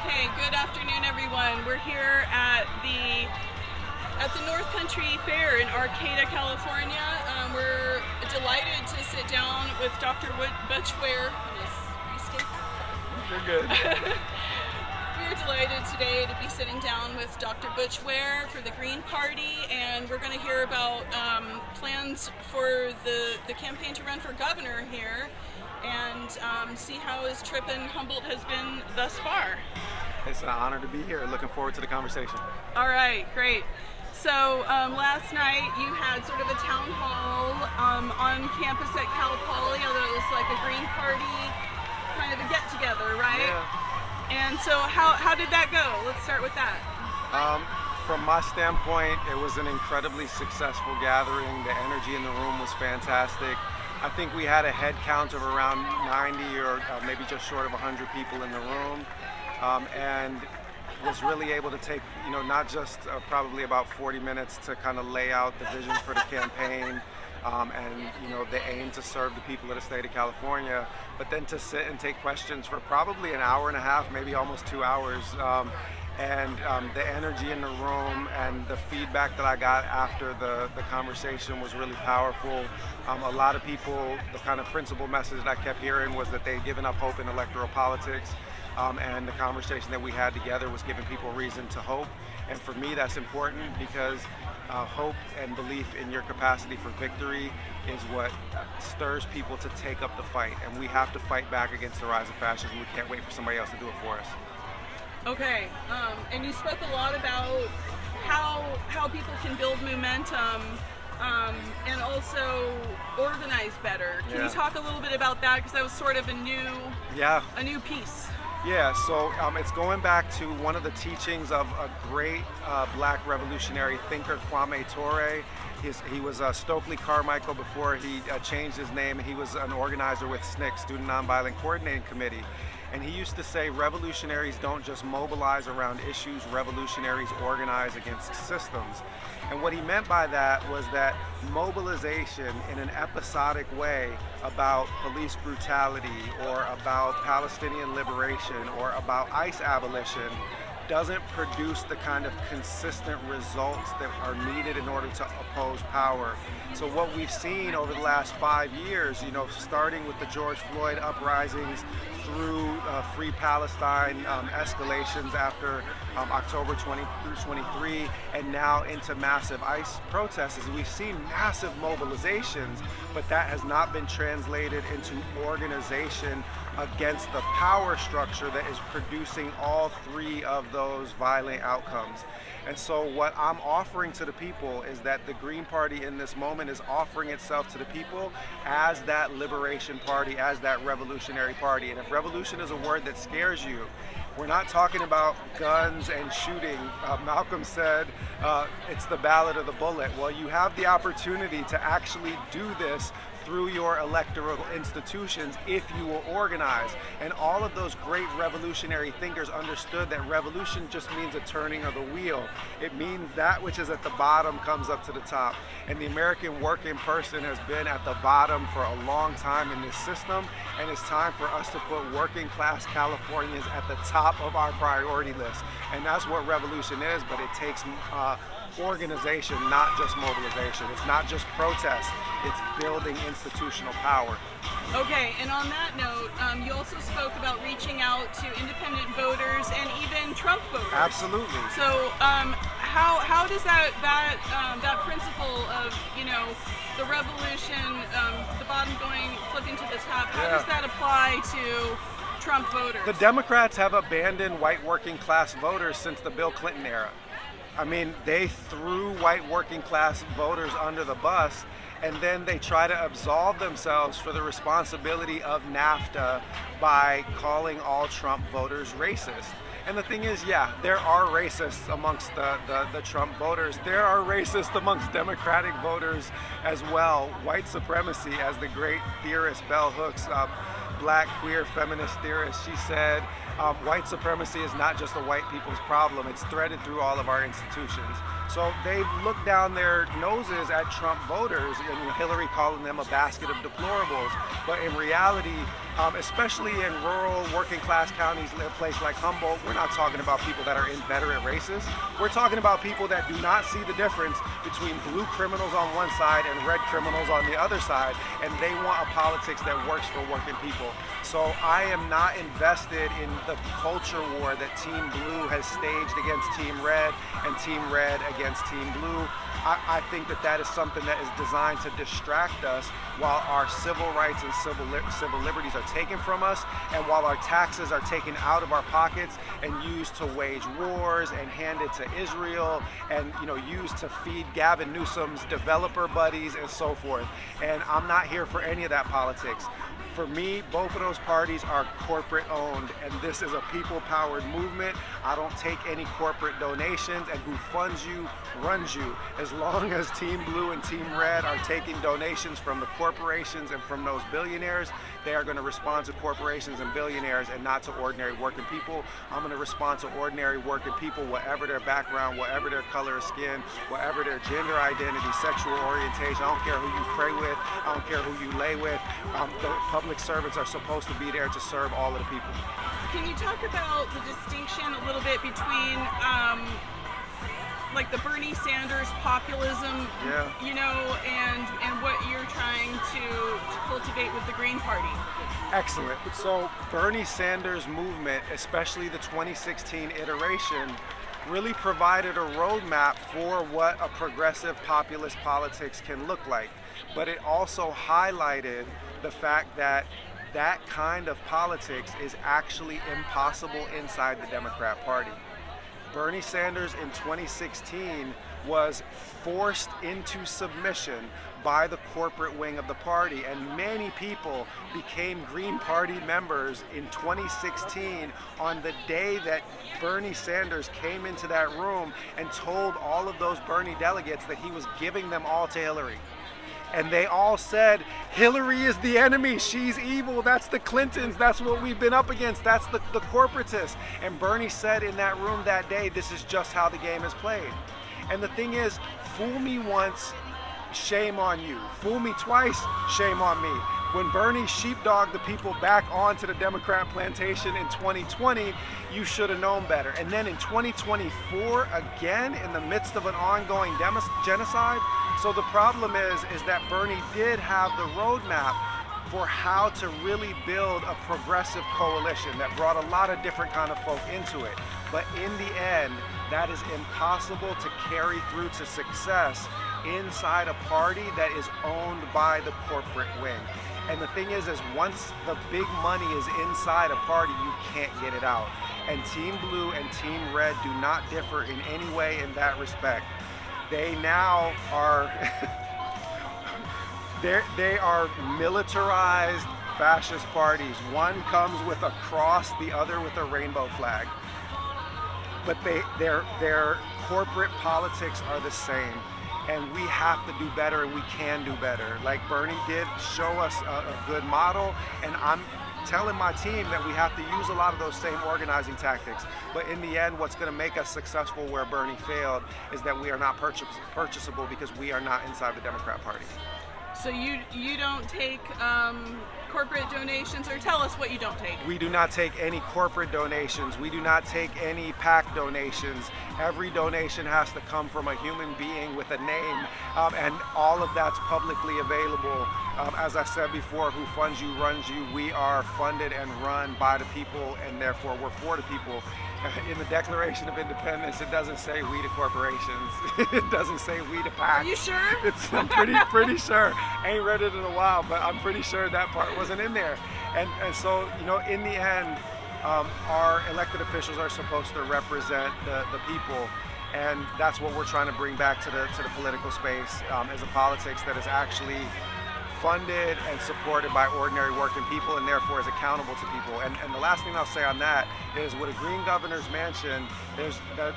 Okay, good afternoon, everyone. We're here at the North Country Fair in Arcata, California. We're delighted to sit down with Dr. Butch Ware. You're good. We're delighted today to be sitting down with Dr. Butch Ware for the Green Party, and we're going to hear about plans for the campaign to run for governor here, and see how his trip in Humboldt has been thus far. It's an honor to be here. Looking forward to the conversation. All right, great. So last night you had sort of a town hall on campus at Cal Poly, although it was like a Green Party kind of a get-together, right? Yeah. And so how did that go? Let's start with that. From my standpoint, it was an incredibly successful gathering. The energy in the room was fantastic. I think we had a head count of around 90 or maybe just short of 100 people in the room, and was really able to take, not just probably about 40 minutes to kind of lay out the vision for the campaign, and the aim to serve the people of the state of California, but then to sit and take questions for probably an hour and a half, maybe almost 2 hours. The energy in the room and the feedback that I got after the conversation was really powerful. A lot of people, the kind of principal message that I kept hearing was that they'd given up hope in electoral politics, and the conversation that we had together was giving people reason to hope. And for me, that's important because hope and belief in your capacity for victory is what stirs people to take up the fight. And we have to fight back against the rise of fascism. We can't wait for somebody else to do it for us. Okay, and you spoke a lot about how people can build momentum and also organize better. Can you talk a little bit about that? Because that was sort of a new piece. Yeah, so it's going back to one of the teachings of a great black revolutionary thinker, Kwame Ture. He was Stokely Carmichael before he changed his name, and he was an organizer with SNCC, Student Nonviolent Coordinating Committee. And he used to say revolutionaries don't just mobilize around issues, revolutionaries organize against systems. And what he meant by that was that mobilization in an episodic way about police brutality or about Palestinian liberation or about ICE abolition doesn't produce the kind of consistent results that are needed in order to oppose power. So what we've seen over the last 5 years, starting with the George Floyd uprisings through Free Palestine escalations after October 20 through 23, and now into massive ICE protests, is we've seen massive mobilizations, but that has not been translated into organization against the power structure that is producing all three of those violent outcomes. And so what I'm offering to the people is that the Green Party in this moment is offering itself to the people as that liberation party, as that revolutionary party. And if revolution is a word that scares you, we're not talking about guns and shooting. Malcolm said it's the ballad of the bullet. Well, you have the opportunity to actually do this through your electoral institutions if you will organize. And all of those great revolutionary thinkers understood that revolution just means a turning of the wheel. It means that which is at the bottom comes up to the top. And the American working person has been at the bottom for a long time in this system, and it's time for us to put working class Californians at the top of our priority list. And that's what revolution is, but it takes organization, not just mobilization. It's not just protest, it's building institutional power. Okay, and on that note, you also spoke about reaching out to independent voters and even Trump voters. Absolutely. So how does that principle of the revolution, the bottom flipping to the top, how does that apply to Trump voters? The Democrats have abandoned white working class voters since the Bill Clinton era. I mean, they threw white working class voters under the bus, and then they try to absolve themselves for the responsibility of NAFTA by calling all Trump voters racist. And the thing is, there are racists amongst the Trump voters. There are racists amongst Democratic voters as well. White supremacy, as the great theorist Bell Hooks, black queer feminist theorist, she said, white supremacy is not just a white people's problem, it's threaded through all of our institutions. So they've looked down their noses at Trump voters, and Hillary calling them a basket of deplorables. But in reality, especially in rural, working class counties, a place like Humboldt. We're not talking about people that are inveterate racists. We're talking about people that do not see the difference between blue criminals on one side and red criminals on the other side, and they want a politics that works for working people. So I am not invested in the culture war that Team Blue has staged against Team Red and Team Red against Team Blue. I think that is something that is designed to distract us while our civil rights and civil liberties are taken from us, and while our taxes are taken out of our pockets and used to wage wars and handed to Israel, and used to feed Gavin Newsom's developer buddies and so forth. And I'm not here for any of that politics. For me, both of those parties are corporate owned, and this is a people-powered movement. I don't take any corporate donations, and who funds you runs you. As long as Team Blue and Team Red are taking donations from the corporations and from those billionaires, they are going to respond to corporations and billionaires and not to ordinary working people. I'm going to respond to ordinary working people, whatever their background, whatever their color of skin, whatever their gender identity, sexual orientation. I don't care who you pray with. I don't care who you lay with. The public servants are supposed to be there to serve all of the people. Can you talk about the distinction a little bit between like the Bernie Sanders populism, and what you're trying to cultivate with the Green Party? Excellent. So Bernie Sanders' movement, especially the 2016 iteration, really provided a roadmap for what a progressive populist politics can look like. But it also highlighted the fact that that kind of politics is actually impossible inside the Democrat Party. Bernie Sanders in 2016 was forced into submission by the corporate wing of the party, and many people became Green Party members in 2016 on the day that Bernie Sanders came into that room and told all of those Bernie delegates that he was giving them all to Hillary. And they all said, Hillary is the enemy, she's evil, that's the Clintons, that's what we've been up against, that's the corporatists. And Bernie said in that room that day, this is just how the game is played. And the thing is, fool me once, shame on you. Fool me twice, shame on me. When Bernie sheepdogged the people back onto the Democrat plantation in 2020, you should have known better. And then in 2024, again, in the midst of an ongoing genocide. So the problem is that Bernie did have the roadmap for how to really build a progressive coalition that brought a lot of different kind of folk into it. But in the end, that is impossible to carry through to success inside a party that is owned by the corporate wing. And the thing is once the big money is inside a party, you can't get it out. And Team Blue and Team Red do not differ in any way in that respect. They now are they are militarized fascist parties. One comes with a cross, the other with a rainbow flag. But their corporate politics are the same. And we have to do better, and we can do better. Like Bernie did show us a good model, and I'm telling my team that we have to use a lot of those same organizing tactics. But in the end, what's going to make us successful where Bernie failed is that we are not purchasable because we are not inside the Democrat Party. So you don't take corporate donations, or tell us what you don't take. We do not take any corporate donations. We do not take any PAC donations. Every donation has to come from a human being with a name, and all of that's publicly available. As I said before, who funds you runs you. We are funded and run by the people, and therefore we're for the people. In the Declaration of Independence, it doesn't say we to corporations. It doesn't say we to PACs. Are you sure? I'm pretty sure. I ain't read it in a while, but I'm pretty sure that part wasn't in there. And so, in the end, our elected officials are supposed to represent the people, and that's what we're trying to bring back to the political space, as a politics that is actually funded and supported by ordinary working people, and therefore is accountable to people. And the last thing I'll say on that is, with a green governor's mansion,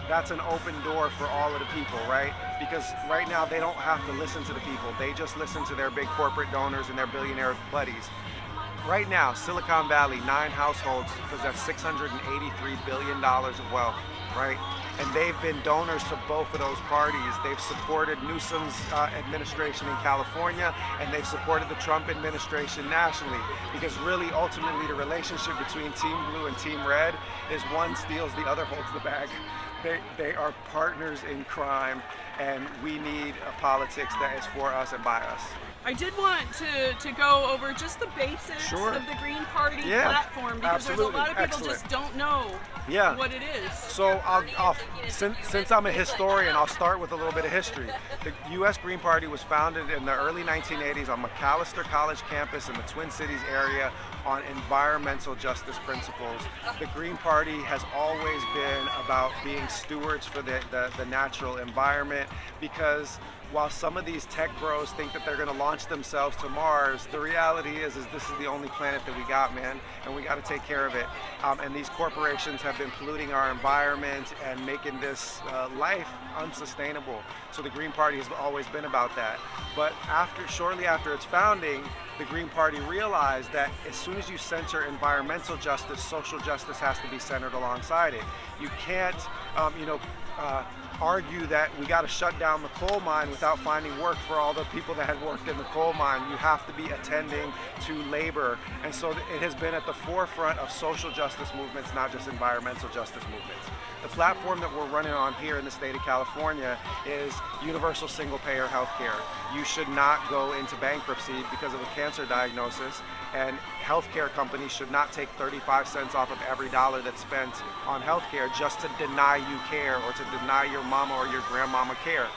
that's an open door for all of the people, right? Because right now they don't have to listen to the people. They just listen to their big corporate donors and their billionaire buddies. right now, Silicon Valley, 9 households possess $683 billion of wealth, right? And they've been donors to both of those parties. They've supported Newsom's administration in California, and they've supported the Trump administration nationally. Because really, ultimately, the relationship between Team Blue and Team Red is one steals, the other holds the bag. They are partners in crime, and we need a politics that is for us and by us. I did want to go over just the basics of the Green Party platform, because there's a lot of people just don't know what it is. So since I'm a historian, I'll start with a little bit of history. The U.S. Green Party was founded in the early 1980s on McAllister College campus in the Twin Cities area on environmental justice principles. The Green Party has always been about being stewards for the natural environment, because while some of these tech bros think that they're going to launch themselves to Mars, the reality is this is the only planet that we got, man, and we got to take care of it. And these corporations have been polluting our environment and making this life unsustainable. So the Green Party has always been about that. But shortly after its founding, the Green Party realized that as soon as you center environmental justice, social justice has to be centered alongside it. You can't, argue that we got to shut down the coal mine without finding work for all the people that had worked in the coal mine. You have to be attending to labor. And so it has been at the forefront of social justice movements, not just environmental justice movements. The platform that we're running on here in the state of California is universal single-payer health care. You should not go into bankruptcy because of a cancer diagnosis, and healthcare companies should not take 35 cents off of every dollar that's spent on healthcare just to deny you care or to deny your mama or your grandmama care.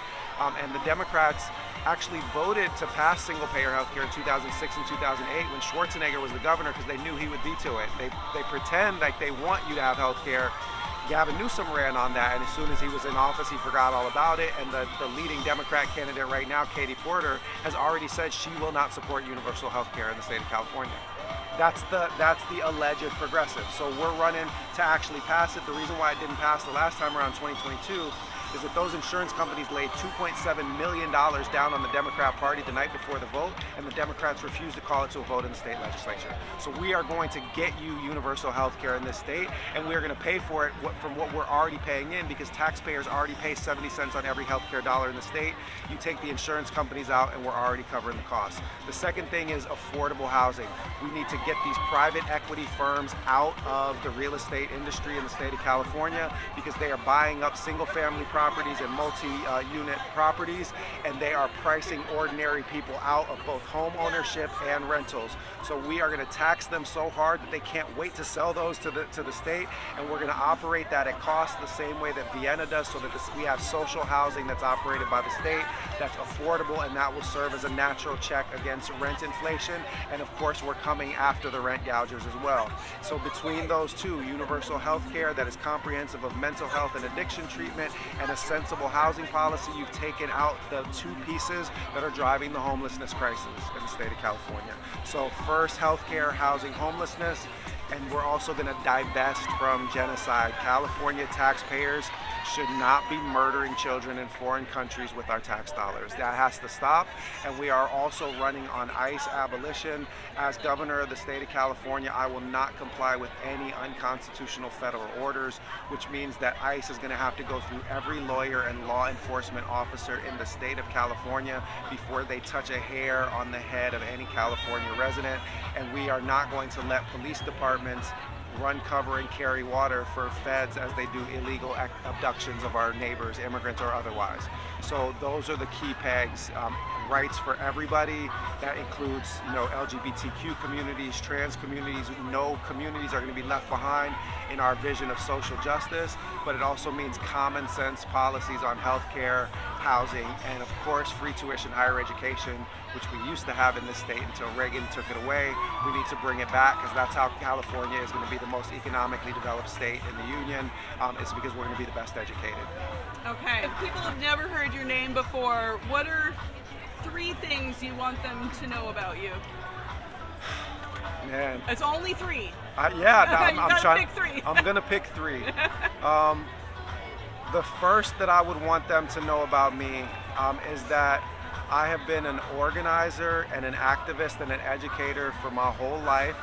And the Democrats actually voted to pass single-payer healthcare in 2006 and 2008 when Schwarzenegger was the governor, because they knew he would veto it. They pretend like they want you to have healthcare. Gavin Newsom ran on that, and as soon as he was in office, he forgot all about it. And the leading Democrat candidate right now, Katie Porter, has already said she will not support universal health care in the state of California. That's the alleged progressive. So we're running to actually pass it. The reason why it didn't pass the last time around 2022 is that those insurance companies laid $2.7 million down on the Democrat Party the night before the vote, and the Democrats refused to call it to a vote in the state legislature. So we are going to get you universal health care in this state, and we are going to pay for it from what we're already paying in, because taxpayers already pay 70 cents on every healthcare dollar in the state. You take the insurance companies out, and we're already covering the costs. The second thing is affordable housing. We need to get these private equity firms out of the real estate industry in the state of California, because they are buying up single-family properties and multi-unit properties, and they are pricing ordinary people out of both home ownership and rentals. So we are going to tax them so hard that they can't wait to sell those to the state, and we're going to operate that at cost the same way that Vienna does, so that we have social housing that's operated by the state, that's affordable, and that will serve as a natural check against rent inflation. And of course, we're coming after the rent gougers as well. So between those two, universal health care that is comprehensive of mental health and addiction treatment, and a sensible housing policy, you've taken out the two pieces that are driving the homelessness crisis in the state of California. So first, healthcare, housing, homelessness, and we're also going to divest from genocide. California taxpayers should not be murdering children in foreign countries with our tax dollars. That has to stop, and we are also running on ICE abolition. As governor of the state of California, I will not comply with any unconstitutional federal orders, which means that ICE is going to have to go through every lawyer and law enforcement officer in the state of California before they touch a hair on the head of any California resident, and we are not going to let police departments run cover and carry water for feds as they do illegal abductions of our neighbors, immigrants or otherwise. So those are the key pegs. Rights for everybody. That includes, LGBTQ communities, trans communities. No communities are going to be left behind in our vision of social justice, but it also means common sense policies on healthcare, housing, and of course free tuition higher education, which we used to have in this state until Reagan took it away. We need to bring it back, because that's how California is going to be the most economically developed state in the union. It's because we're going to be the best educated. Okay. If people have never heard your name before, what are 3 things you want them to know about you? Man. It's only 3. I'm trying. Pick 3. I'm gonna pick 3. The first that I would want them to know about me is that I have been an organizer and an activist and an educator for my whole life.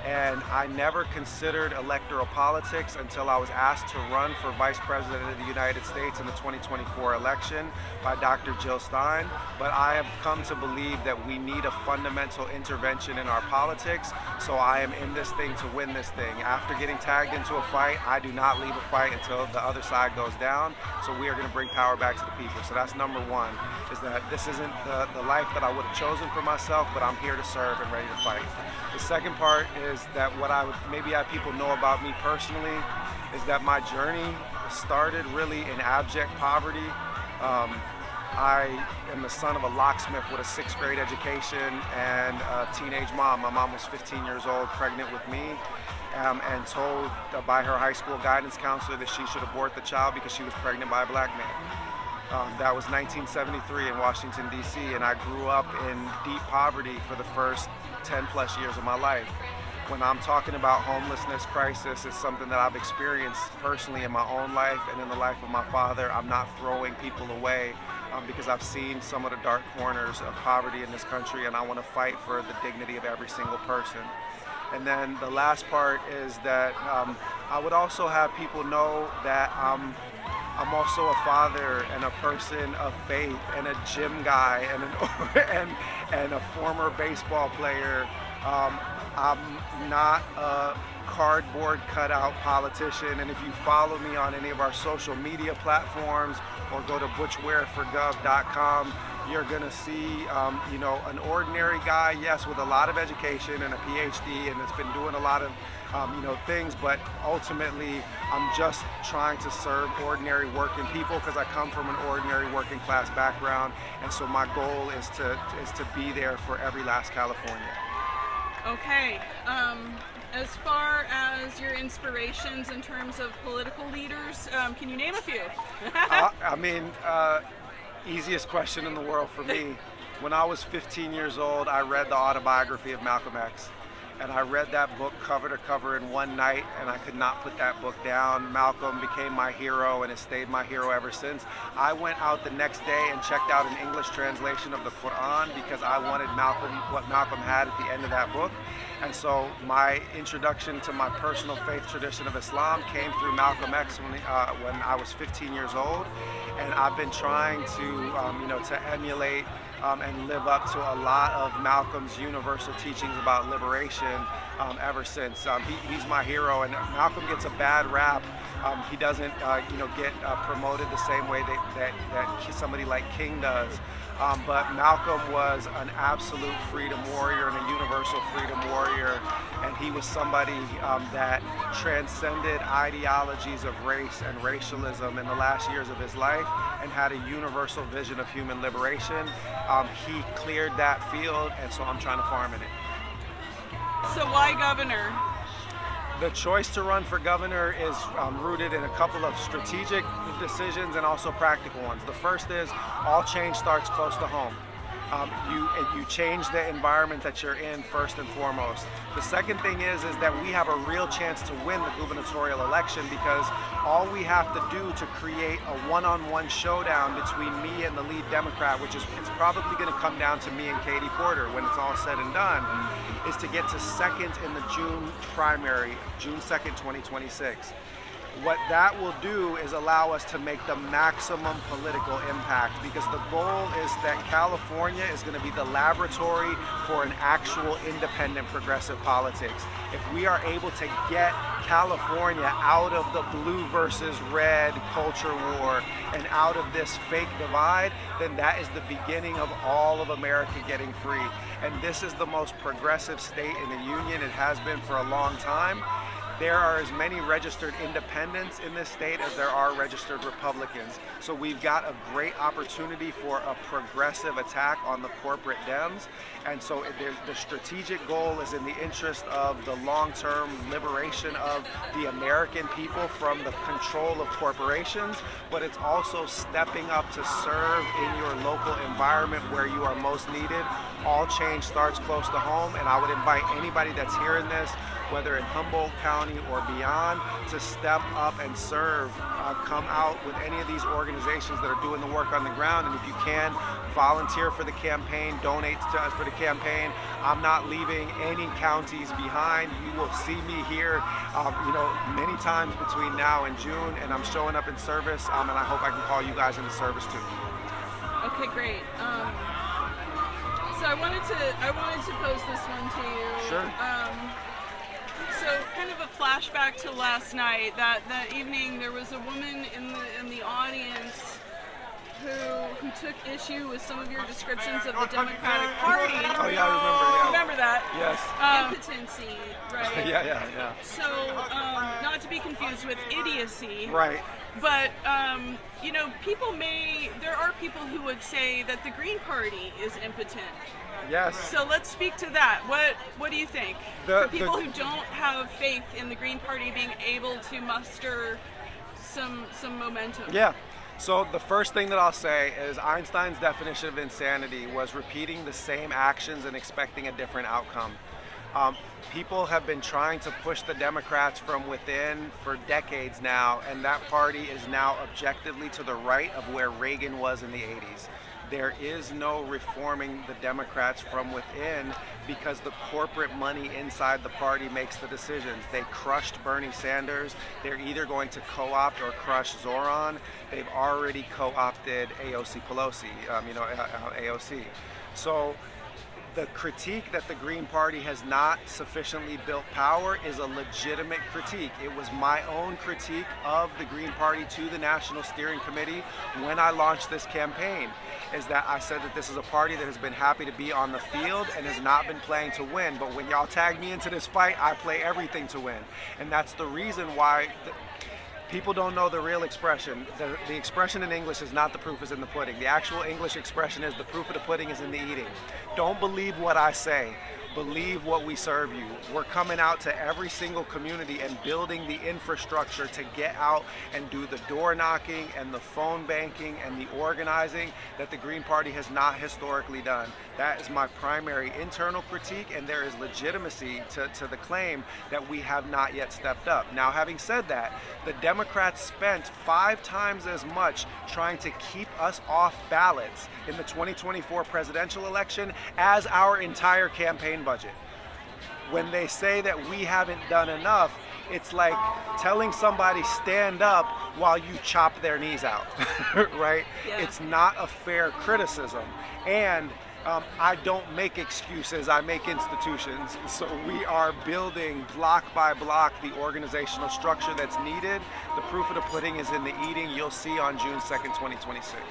And I never considered electoral politics until I was asked to run for Vice President of the United States in the 2024 election by Dr. Jill Stein. But I have come to believe that we need a fundamental intervention in our politics, so I am in this thing to win this thing. After getting tagged into a fight, I do not leave a fight until the other side goes down, so we are going to bring power back to the people. So that's number one, is that this isn't the life that I would have chosen for myself, but I'm here to serve and ready to fight. The second part is that what maybe people know about me personally is that my journey started really in abject poverty. I am the son of a locksmith with a 6th grade education and a teenage mom. My mom was 15 years old, pregnant with me, and told by her high school guidance counselor that she should abort the child because she was pregnant by a black man. That was 1973 in Washington, D.C., and I grew up in deep poverty for the first 10 plus years of my life. When I'm talking about homelessness crisis, it's something that I've experienced personally in my own life and in the life of my father. I'm not throwing people away because I've seen some of the dark corners of poverty in this country, and I want to fight for the dignity of every single person. And then the last part is that I would also have people know that I'm also a father and a person of faith and a gym guy and a former baseball player. I'm not a cardboard cutout politician, and if you follow me on any of our social media platforms or go to butchwareforgov.com, you're gonna see an ordinary guy, yes, with a lot of education and a PhD, and it's been doing a lot of things, but ultimately I'm just trying to serve ordinary working people because I come from an ordinary working class background, and so my goal is to be there for every last Californian. Okay, as far as your inspirations in terms of political leaders, can you name a few? Easiest question in the world for me. When I was 15 years old, I read the autobiography of Malcolm X. And I read that book cover to cover in one night, and I could not put that book down. Malcolm became my hero and has stayed my hero ever since. I went out the next day and checked out an English translation of the Quran because I wanted what Malcolm had at the end of that book. And so my introduction to my personal faith tradition of Islam came through Malcolm X when I was 15 years old. And I've been trying to emulate and live up to a lot of Malcolm's universal teachings about liberation ever since. He's my hero, and Malcolm gets a bad rap. He doesn't get promoted the same way that somebody like King does. But Malcolm was an absolute freedom warrior and a universal freedom warrior, and he was somebody that transcended ideologies of race and racialism in the last years of his life and had a universal vision of human liberation. He cleared that field, and so I'm trying to farm in it. So why governor? The choice to run for governor is rooted in a couple of strategic decisions and also practical ones. The first is all change starts close to home. You change the environment that you're in first and foremost. The second thing is that we have a real chance to win the gubernatorial election because all we have to do to create a one-on-one showdown between me and the lead Democrat, which is it's probably going to come down to me and Katie Porter when it's all said and done, is to get to second in the June primary, June 2nd, 2026. What that will do is allow us to make the maximum political impact because the goal is that California is going to be the laboratory for an actual independent progressive politics. If we are able to get California out of the blue versus red culture war and out of this fake divide, then that is the beginning of all of America getting free. And this is the most progressive state in the union. It has been for a long time. There are as many registered independents in this state as there are registered Republicans. So we've got a great opportunity for a progressive attack on the corporate Dems. And so the strategic goal is in the interest of the long-term liberation of the American people from the control of corporations, but it's also stepping up to serve in your local environment where you are most needed. All change starts close to home, and I would invite anybody that's hearing this whether in Humboldt County or beyond, to step up and serve. Come out with any of these organizations that are doing the work on the ground, and if you can, volunteer for the campaign, donate to us for the campaign. I'm not leaving any counties behind. You will see me here, many times between now and June, and I'm showing up in service, and I hope I can call you guys into service too. Okay, great. So I wanted to pose this one to you. Sure. So kind of a flashback to last night. That evening, there was a woman in the audience who took issue with some of your descriptions of the Democratic Party. Oh yeah, I remember. Yeah. Remember that? Yes. Impotency, right? Yeah. So not to be confused with idiocy. Right. But there are people who would say that the Green Party is impotent. Yes. So let's speak to that. What do you think? For people who don't have faith in the Green Party being able to muster some momentum. Yeah. So the first thing that I'll say is Einstein's definition of insanity was repeating the same actions and expecting a different outcome. People have been trying to push the Democrats from within for decades now, and that party is now objectively to the right of where Reagan was in the 80s. There is no reforming the Democrats from within because the corporate money inside the party makes the decisions. They crushed Bernie Sanders. They're either going to co-opt or crush Zoran. They've already co-opted AOC Pelosi, AOC. So the critique that the Green Party has not sufficiently built power is a legitimate critique. It was my own critique of the Green Party to the National Steering Committee when I launched this campaign, is that I said that this is a party that has been happy to be on the field and has not been playing to win. But when y'all tag me into this fight, I play everything to win. And that's the reason why people don't know the real expression. The expression in English is not the proof is in the pudding. The actual English expression is the proof of the pudding is in the eating. Don't believe what I say. Believe what we serve you. We're coming out to every single community and building the infrastructure to get out and do the door knocking and the phone banking and the organizing that the Green Party has not historically done. That is my primary internal critique, and there is legitimacy to the claim that we have not yet stepped up. Now, having said that, the Democrats spent 5 times as much trying to keep us off ballots in the 2024 presidential election as our entire campaign budget. When they say that we haven't done enough, it's like telling somebody stand up while you chop their knees out, right? Yeah. It's not a fair criticism. And I don't make excuses, I make institutions. So we are building block by block the organizational structure that's needed. The proof of the pudding is in the eating. You'll see on June 2nd, 2026.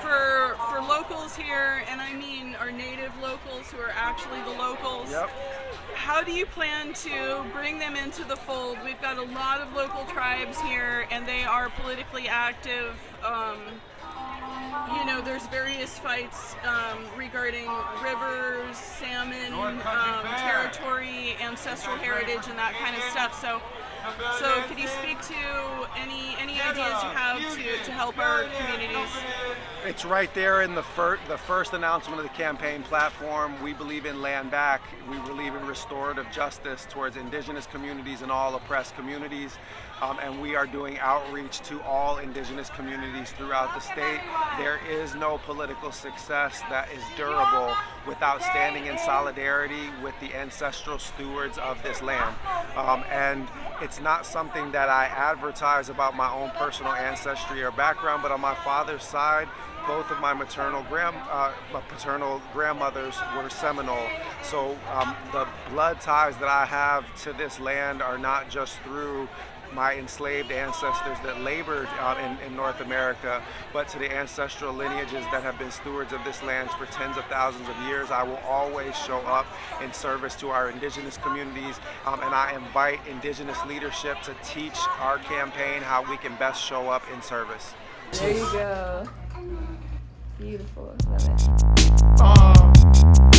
For locals here, and I mean our native locals who are actually the locals, Yep. how do you plan to bring them into the fold? We've got a lot of local tribes here, and they are politically active. There's various fights regarding rivers, salmon, territory, ancestral heritage, and that kind of stuff. So could you speak to any ideas you have to help our communities? It's right there in the first announcement of the campaign platform. We believe in land back. We believe in restorative justice towards indigenous communities and all oppressed communities. And we are doing outreach to all indigenous communities throughout the state. There is no political success that is durable without standing in solidarity with the ancestral stewards of this land. And it's not something that I advertise about my own personal ancestry or background, but on my father's side, both of my paternal grandmothers were Seminole. So the blood ties that I have to this land are not just through my enslaved ancestors that labored in North America, but to the ancestral lineages that have been stewards of this land for tens of thousands of years. I will always show up in service to our indigenous communities, and I invite indigenous leadership to teach our campaign how we can best show up in service. There you go. Beautiful. Love it.